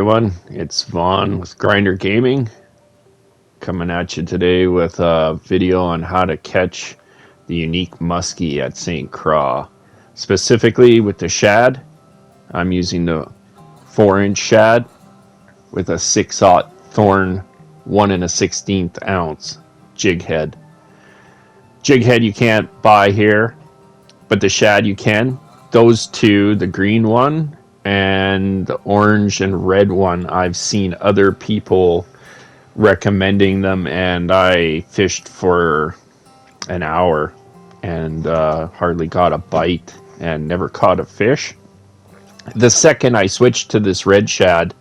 everyone. It's Vaughn with Grinder Gaming, coming at you today with a video on how to catch the unique muskie at St. Croix. Specifically with the shad, I'm using the 4-inch shad with a 6/0 thorn 1 1/16 ounce jig head. Jig head you can't buy here, but the shad you can. Those two, the green one and the orange and red one, I've seen other people recommending them, and I fished for an hour and hardly got a bite and never caught a fish. The second I switched to this red shad,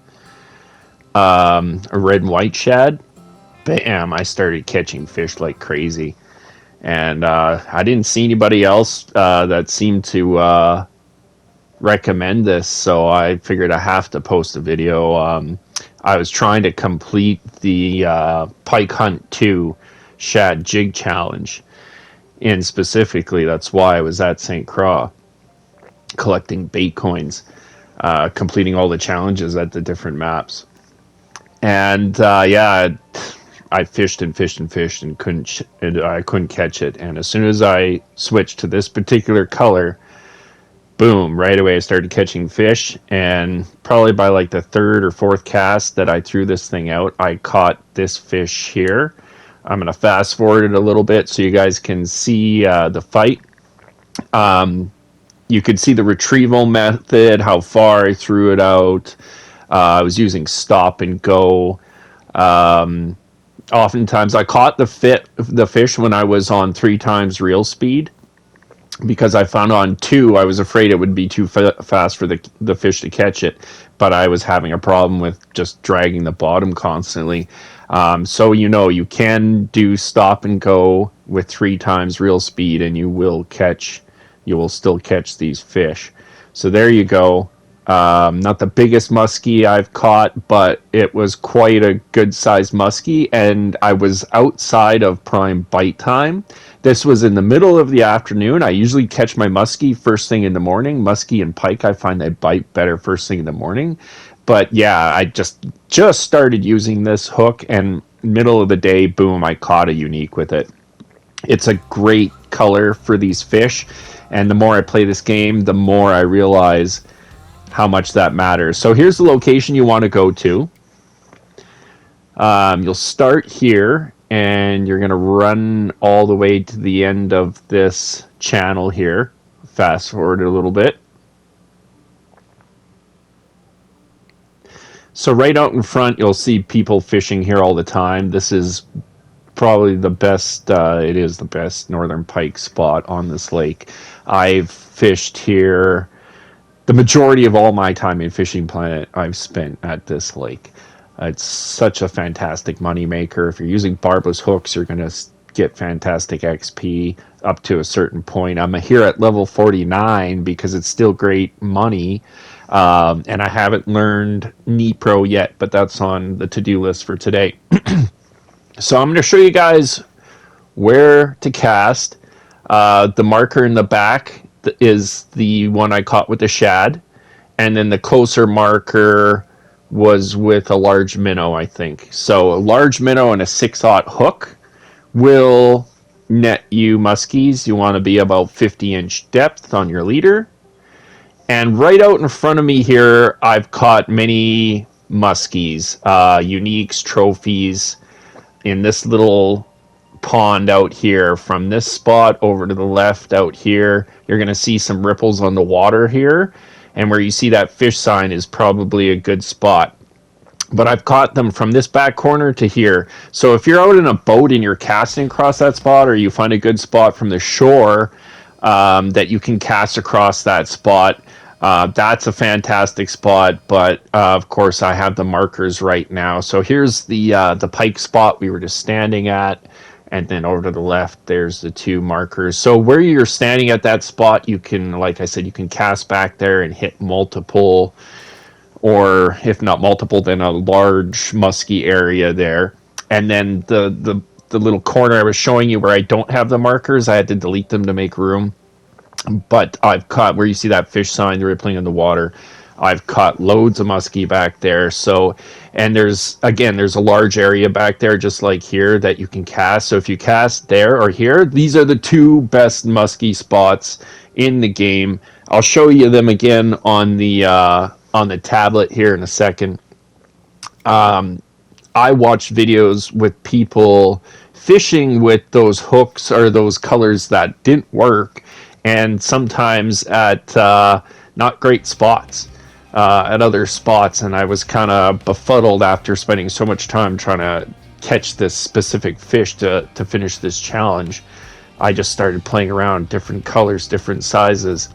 a red and white shad, bam, I started catching fish like crazy. And I didn't see anybody else that seemed to recommend this, so I figured I have to post a video. I was trying to complete the Pike Hunt II Shad Jig Challenge, and specifically that's why I was at St. Croix collecting bait coins, completing all the challenges at the different maps. And I fished and fished and fished and I couldn't catch it. And as soon as I switched to this particular color, boom, right away I started catching fish. And probably by like the third or fourth cast that I threw this thing out, I caught this fish here. I'm going to fast forward it a little bit so you guys can see the fight. You could see the retrieval method, how far I threw it out. I was using stop and go. Oftentimes I caught the fish when I was on 3 times reel speed, because I found on 2 I was afraid it would be too fast for the fish to catch it, but I was having a problem with just dragging the bottom constantly. So you can do stop and go with 3 times reel speed, and you will still catch these fish. So there you go. Not the biggest muskie I've caught, but it was quite a good-sized muskie, and I was outside of prime bite time. This was in the middle of the afternoon. I usually catch my muskie first thing in the morning. Muskie and pike, I find they bite better first thing in the morning. But yeah, I just started using this hook, and middle of the day, boom, I caught a unique with it. It's a great color for these fish, and the more I play this game, the more I realize how much that matters. So here's the location you want to go to. You'll start here, and you're going to run all the way to the end of this channel here. Fast forward a little bit. So right out in front, you'll see people fishing here all the time. This is probably the best, it is the best northern pike spot on this lake. I've fished here. The majority of all my time in Fishing Planet I've spent at this lake. It's such a fantastic money maker. If you're using barbless hooks, you're going to get fantastic XP up to a certain point. I'm here at level 49 because it's still great money. And I haven't learned Nipro yet, but that's on the to-do list for today. So I'm going to show you guys where to cast. The marker in the back is the one I caught with the shad, and then the closer marker was with a large minnow, I think. So a large minnow and a 6/0 hook will net you muskies. You want to be about 50-inch depth on your leader. And right out in front of me here, I've caught many muskies, uniques, trophies, in this little pond out here. From this spot over to the left out here, you're going to see some ripples on the water here, and where you see that fish sign is probably a good spot. But I've caught them from this back corner to here. So if you're out in a boat and you're casting across that spot, or you find a good spot from the shore that you can cast across that spot, that's a fantastic spot. But of course I have the markers right now. So here's the pike spot we were just standing at. And then over to the left, there's the 2 markers. So where you're standing at that spot, you can, like I said, you can cast back there and hit multiple, or if not multiple, then a large musky area there. And then the little corner I was showing you where I don't have the markers, I had to delete them to make room. But I've caught where you see that fish sign, the rippling in the water. I've caught loads of muskie back there. So, and there's a large area back there, just like here, that you can cast. So if you cast there or here, these are the two best muskie spots in the game. I'll show you them again on the tablet here in a second. I watched videos with people fishing with those hooks or those colors that didn't work, and sometimes at not great spots, at other spots. And I was kind of befuddled after spending so much time trying to catch this specific fish to finish this challenge. I just started playing around different colors, different sizes.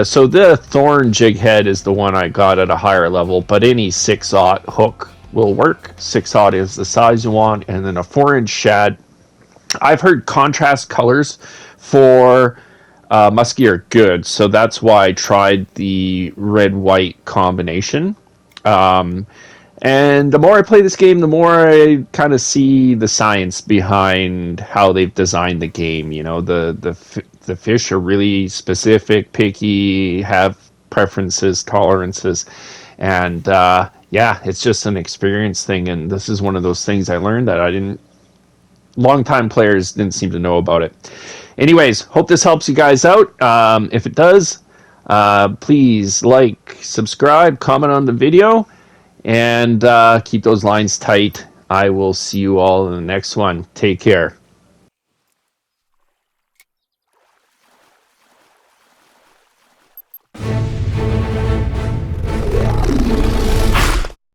So the thorn jig head is the one I got at a higher level, but any 6/0 hook will work. 6/0 is the size you want, and then a 4-inch shad. I've heard contrast colors for muskie are good, so that's why I tried the red-white combination. And the more I play this game, the more I kind of see the science behind how they've designed the game. You know, the fish are really specific, picky, have preferences, tolerances, and yeah, it's just an experience thing. And this is one of those things I learned that I didn't. Longtime players didn't seem to know about it. Anyways, hope this helps you guys out. If it does, please like, subscribe, comment on the video, and keep those lines tight. I will see you all in the next one. Take care.